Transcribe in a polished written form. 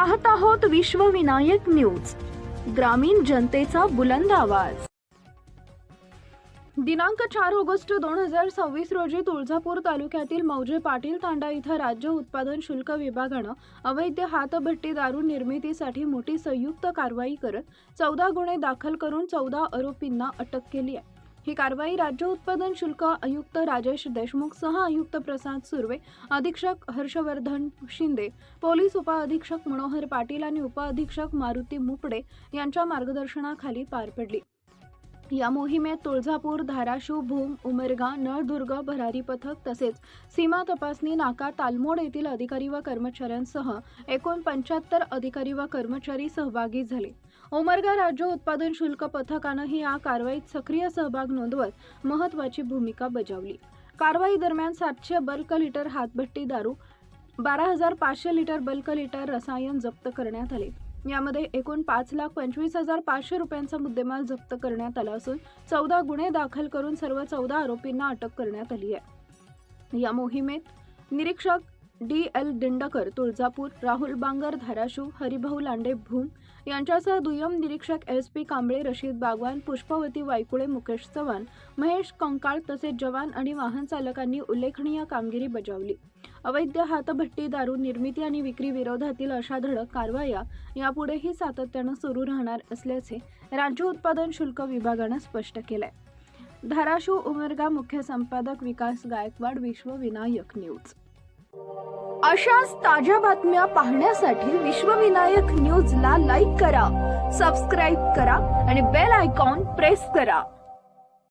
पाहत आहोत विश्वविनायक न्यूज, ग्रामीण जनतेचा बुलंद आवाज। दिनांक 4 ऑगस्ट 2026 रोजी तुळजापूर तालुक्यातील मौजे पाटील तांडा इथं राज्य उत्पादन शुल्क विभागानं अवैध हातभट्टी दारू निर्मितीसाठी मोठी संयुक्त कारवाई करत 14 गुन्हे दाखल करून 14 आरोपींना अटक केली आहे। ही कारवाई राज्य उत्पादन शुल्क आयुक्त राजेश देशमुख, सह आयुक्त प्रसाद सुर्वे, अधीक्षक हर्षवर्धन शिंदे, पोलीस उपअधीक्षक मनोहर पाटील आणि उपअधीक्षक मारुती मुपडे यांच्या मार्गदर्शनाखाली पार पडली। या मोहिमेत तुळजापूर, धाराशिव, भूम, उमरगा, नळदुर्ग, भरारी पथक तसेच सीमा तपासणी नाका, तालमोड येथील अधिकारी व कर्मचाऱ्यांसह एकूण 75 अधिकारी व कर्मचारी सहभागी झाले। उमरगा राज्य उत्पादन शुल्क पथकानंही या कारवाईत सक्रिय सहभाग नोंदवत महत्त्वाची भूमिका बजावली। कारवाई दरम्यान 700 बल्क लिटर हातभट्टी दारू, 12,500 लिटर बल्क लिटर रसायन जप्त करण्यात आले। यामध्ये एकूण 5,25,500 रुपयांचा मुद्देमाल जप्त करण्यात आला असून 14 गुन्हे दाखल करून सर्व 14 आरोपींना अटक करण्यात आली आहे। या मोहिमेत निरीक्षक DL दिंडकर तुळजापूर, राहुल बांगर धाराशिव, हरिभाऊ लांडे भूम यांच्यासह दुय्यम निरीक्षक SP कांबळे, रशीद बागवान, पुष्पवती वायकुळे, मुकेश चव्हाण, महेश कंकाळ तसेच जवान आणि वाहन चालकांनी उल्लेखनीय कामगिरी बजावली। अवैध हातभट्टी दारू निर्मिती आणि विक्री विरोधातील अशा धडक कारवाया यापुढेही सातत्यानं सुरू राहणार असल्याचे राज्य उत्पादन शुल्क विभागानं स्पष्ट केलंय। धाराशिव उमरगा मुख्य संपादक विकास गायकवाड, विश्वविनायक न्यूज। अशाच ताज्या बातम्या पाहण्यासाठी विश्वविनायक न्यूजला लाईक करा, सबस्क्राईब करा आणि बेल आयकॉन प्रेस करा।